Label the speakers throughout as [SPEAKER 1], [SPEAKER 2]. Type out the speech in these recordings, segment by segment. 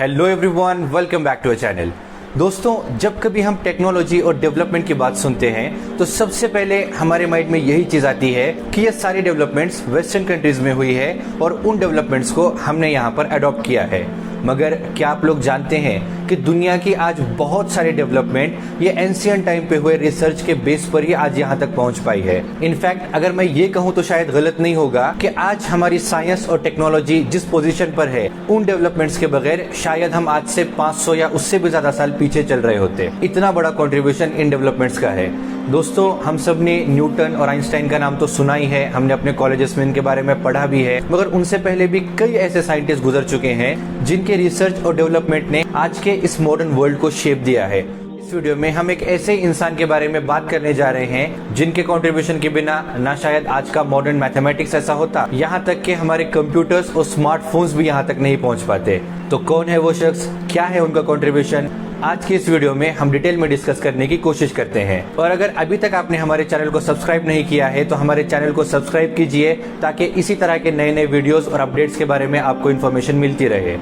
[SPEAKER 1] Hello everyone, welcome back to a channel. दोस्तों, जब कभी हम टेक्नोलॉजी और डेवलपमेंट की बात सुनते हैं तो सबसे पहले हमारे माइंड में यही चीज़ आती है कि ये सारी डेवलपमेंट्स वेस्टर्न कंट्रीज में हुई है और उन डेवलपमेंट्स को हमने यहाँ पर अडॉप्ट किया है। मगर क्या आप लोग जानते हैं कि दुनिया की आज बहुत सारी डेवलपमेंट ये एंशियंट टाइम पे हुए रिसर्च के बेस पर ही आज यहाँ तक पहुँच पाई है। इनफैक्ट अगर मैं ये कहूँ तो शायद गलत नहीं होगा कि आज हमारी साइंस और टेक्नोलॉजी जिस पोजीशन पर है उन डेवलपमेंट्स के बगैर शायद हम आज से 500 या उससे भी ज्यादा साल पीछे चल रहे होते। इतना बड़ा कंट्रीब्यूशन इन डेवलपमेंट्स का है। दोस्तों, हम सब ने न्यूटन और आइंस्टाइन का नाम तो सुना ही है, हमने अपने कॉलेजेस में इनके बारे में पढ़ा भी है, मगर उनसे पहले भी कई ऐसे साइंटिस्ट गुजर चुके हैं जिनके रिसर्च और डेवलपमेंट ने आज के इस मॉडर्न वर्ल्ड को शेप दिया है। इस वीडियो में हम एक ऐसे इंसान के बारे में बात करने जा रहे हैं जिनके कंट्रीब्यूशन के बिना ना शायद आज का मॉडर्न मैथमेटिक्स ऐसा होता, यहाँ तक कि हमारे कंप्यूटर्स और स्मार्टफोन्स भी यहाँ तक नहीं पहुँच पाते। तो कौन है वो शख्स, क्या है उनका कंट्रीब्यूशन, आज की इस वीडियो में हम डिटेल में डिस्कस करने की कोशिश करते हैं। और अगर अभी तक आपने हमारे चैनल को सब्सक्राइब नहीं किया है तो हमारे चैनल को सब्सक्राइब कीजिए ताकि इसी तरह के नए नए वीडियोस और अपडेट्स के बारे में आपको इन्फॉर्मेशन मिलती रहे।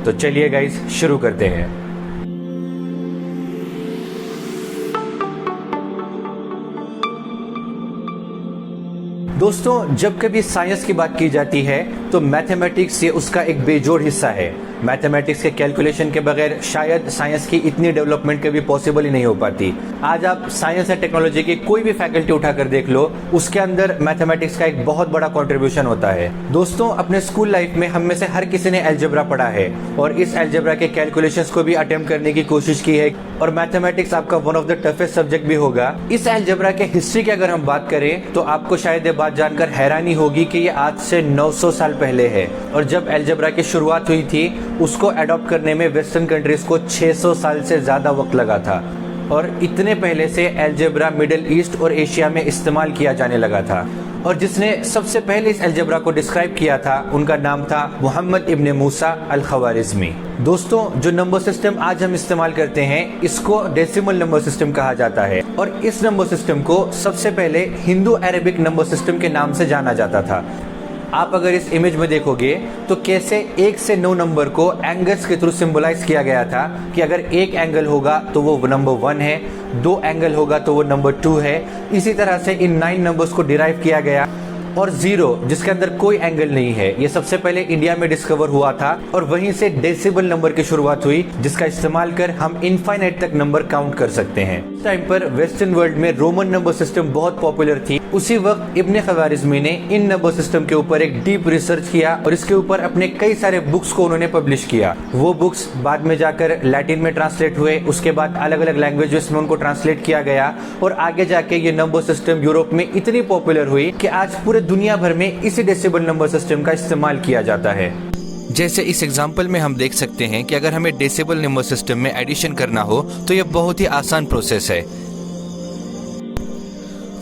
[SPEAKER 1] तो चलिए गाइस, शुरू करते हैं। दोस्तों, जब कभी साइंस की बात की जाती है तो मैथमेटिक्स ये उसका एक बेजोड़ हिस्सा है। मैथमेटिक्स के कैलकुलेशन के बगैर शायद साइंस की इतनी डेवलपमेंट कभी पॉसिबल ही नहीं हो पाती। आज आप साइंस और टेक्नोलॉजी की कोई भी फैकल्टी उठाकर देख लो, उसके अंदर मैथमेटिक्स का एक बहुत बड़ा कंट्रीब्यूशन होता है। दोस्तों, अपने स्कूल लाइफ में हम में से हर किसी ने अलजेब्रा पढ़ा है और इस अलजेब्रा के कैलकुलेशंस को भी अटेम्प्ट करने की कोशिश की है और मैथमेटिक्स आपका one of the toughest subject भी होगा। इस अलजेब्रा के हिस्ट्री की अगर हम बात करें तो आपको शायद ये बात जानकर हैरानी होगी कि ये आज से 900 साल पहले है और जब अलजेब्रा की शुरुआत हुई थी उसको अडॉप्ट करने में वेस्टर्न कंट्रीज को 600 साल से ज्यादा वक्त लगा था और इतने पहले से अलजेब्रा मिडिल ईस्ट और एशिया में इस्तेमाल किया जाने लगा था। और जिसने सबसे पहले इस अलजेब्रा को डिस्क्राइब किया था उनका नाम था मोहम्मद इब्ने मूसा अल खवारिज़मी। दोस्तों, जो नंबर सिस्टम आज हम इस्तेमाल करते हैं इसको डेसिमल नंबर सिस्टम कहा जाता है और इस नंबर सिस्टम को सबसे पहले हिंदू अरेबिक नंबर सिस्टम के नाम से जाना जाता था। आप अगर इस इमेज में देखोगे तो कैसे 1 से 9 नंबर को एंगल्स के थ्रू सिंबलाइज किया गया था कि अगर एक एंगल होगा तो वो नंबर 1 है, 2 एंगल होगा तो वो नंबर 2 है। इसी तरह से इन 9 नंबर्स को डिराइव किया गया और 0 जिसके अंदर कोई एंगल नहीं है ये सबसे पहले इंडिया में डिस्कवर हुआ था और वहीं से डेसिबल नंबर की शुरुआत हुई जिसका इस्तेमाल कर हम इनफाइनाइट तक नंबर काउंट कर सकते हैं। इस टाइम पर वेस्टर्न वर्ल्ड में रोमन नंबर सिस्टम बहुत पॉपुलर थी। उसी वक्त इब्ने खवारिज़मी ने इन नंबर सिस्टम के ऊपर एक डीप रिसर्च किया और इसके ऊपर अपने कई सारे बुक्स को उन्होंने पब्लिश किया। वो बुक्स बाद में जाकर लैटिन में ट्रांसलेट हुए, उसके बाद अलग अलग लैंग्वेजेस में उनको ट्रांसलेट किया गया और आगे जाके ये नंबर सिस्टम यूरोप में इतनी पॉपुलर हुई कि आज पूरे दुनिया भर में इसी डेसिबल नंबर सिस्टम का इस्तेमाल किया जाता है।
[SPEAKER 2] जैसे इस एग्जाम्पल में हम देख सकते हैं कि अगर हमें डेसिबल नंबर सिस्टम में एडिशन करना हो तो यह बहुत ही आसान प्रोसेस है।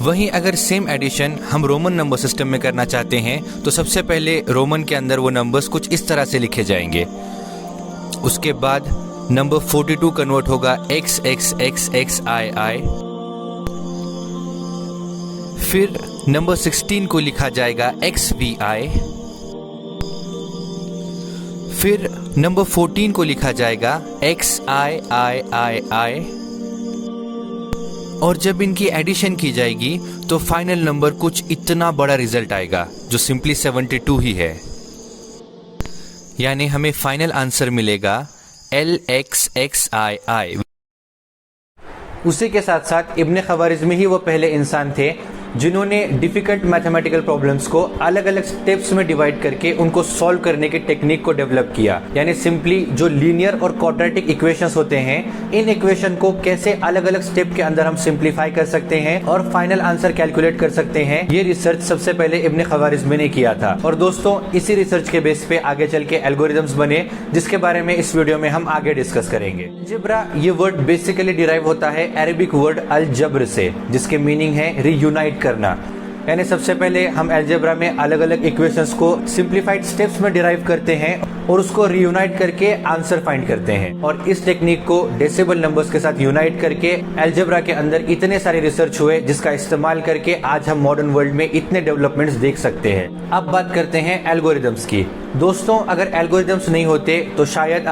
[SPEAKER 2] वहीं अगर सेम एडिशन हम रोमन नंबर सिस्टम में करना चाहते हैं तो सबसे पहले रोमन के अंदर वो नंबर्स कुछ इस तरह से लिखे जाएंगे। उसके बाद नंबर 42 कन्वर्ट होगा XXXXII। फिर नंबर 16 को लिखा जाएगा XVI। फिर नंबर 14 को लिखा जाएगा XIIII। और जब इनकी एडिशन की जाएगी तो फाइनल नंबर कुछ इतना बड़ा रिजल्ट आएगा जो सिंपली 72 ही है। यानी हमें फाइनल आंसर मिलेगा LXXII।
[SPEAKER 1] उसी के साथ साथ इब्ने खवारिज़मी ही वो पहले इंसान थे जिन्होंने डिफिकल्ट मैथमेटिकल प्रॉब्लम्स को अलग अलग स्टेप्स में डिवाइड करके उनको सॉल्व करने की टेक्निक को डेवलप किया। यानी सिंपली जो लीनियर और क्वाड्रेटिक इक्वेशंस होते हैं इन इक्वेशन को कैसे अलग अलग स्टेप के अंदर हम सिंप्लीफाई कर सकते हैं और फाइनल आंसर कैलकुलेट कर सकते हैं, ये रिसर्च सबसे पहले इब्ने खवारिज़मी ने किया था। और दोस्तों, इसी रिसर्च के बेस पे आगे चल के एल्गोरिथम्स बने जिसके बारे में इस वीडियो में हम आगे डिस्कस करेंगे। अलजेब्रा ये वर्ड बेसिकली डिराइव होता है अरेबिक वर्ड अल जब्र से, जिसके मीनिंग है रीयूनाइट करना। यानी सबसे पहले हम अलजेब्रा में अलग अलग इक्वेशंस को सिंप्लीफाइड स्टेप्स में डिराइव करते हैं और उसको रीयूनाइट करके आंसर फाइंड करते हैं। और इस टेक्निक को डेसिबल नंबर्स के साथ यूनाइट करके अलजेब्रा के अंदर इतने सारे रिसर्च हुए जिसका इस्तेमाल करके आज हम मॉडर्न वर्ल्ड में इतने डेवलपमेंट्स देख सकते हैं। अब बात करते हैं एल्गोरिदम्स की। दोस्तों, अगर एल्गोरिदम्स नहीं होते तो शायद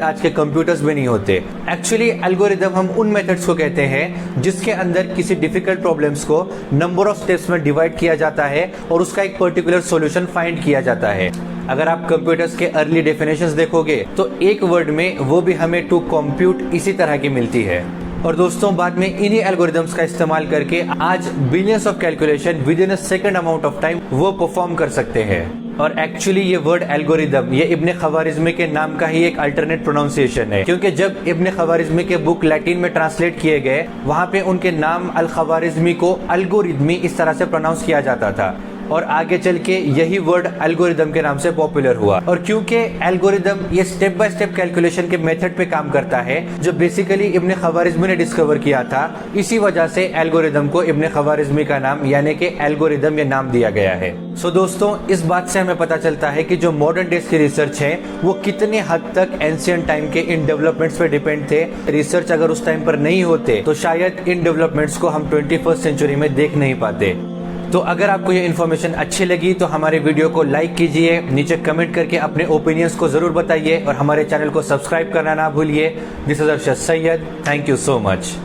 [SPEAKER 1] आज के कंप्यूटर्स भी नहीं होते। एक्चुअली एल्गोरिदम हम उन मेथड्स को कहते हैं जिसके अंदर किसी डिफिकल्ट प्रॉब्लम्स को नंबर ऑफ स्टेप्स में डिवाइड किया जाता है और उसका एक पर्टिकुलर सॉल्यूशन फाइंड किया जाता है। अगर आप कंप्यूटर्स के अर्ली डेफिनेशंस देखोगे तो एक वर्ड में वो भी हमें टू कंप्यूट इसी तरह की मिलती है। और दोस्तों, बाद में इन्हीं एल्गोरिदम्स का इस्तेमाल करके आज billions of calculation with in a second amount of time वो परफॉर्म कर सकते हैं। और एक्चुअली ये वर्ड एल्गोरिदम ये इब्ने खवारिज़मी के नाम का ही एक अल्टरनेट प्रोनाउंसिएशन है, क्योंकि जब इब्ने खवारिज़मी के बुक लैटिन में ट्रांसलेट किए गए वहां पे उनके नाम अल खवारिज़मी को अलगोरिदमी इस तरह से प्रोनाउंस किया जाता था और आगे चल के यही वर्ड एल्गोरिदम के नाम से पॉपुलर हुआ। और क्योंकि एल्गोरिदम ये स्टेप बाय स्टेप कैलकुलेशन के मेथड पे काम करता है जो बेसिकली इब्ने खवारिज़मी ने डिस्कवर किया था, इसी वजह से एल्गोरिदम को इब्ने खवारिज़मी का नाम यानी कि एल्गोरिदम ये नाम दिया गया है। सो दोस्तों, इस बात से हमें पता चलता है कि जो मॉडर्न डेज की रिसर्च है वो कितने हद तक एंशिएंट टाइम के इन डेवलपमेंट्स पे डिपेंड थे। रिसर्च अगर उस टाइम पर नहीं होते तो शायद इन डेवलपमेंट्स को हम 21st सेंचुरी में देख नहीं पाते। तो अगर आपको ये इन्फॉर्मेशन अच्छी लगी तो हमारे वीडियो को लाइक कीजिए, नीचे कमेंट करके अपने ओपिनियंस को जरूर बताइए और हमारे चैनल को सब्सक्राइब करना ना भूलिए। This is Arshad Syed, thank you so much.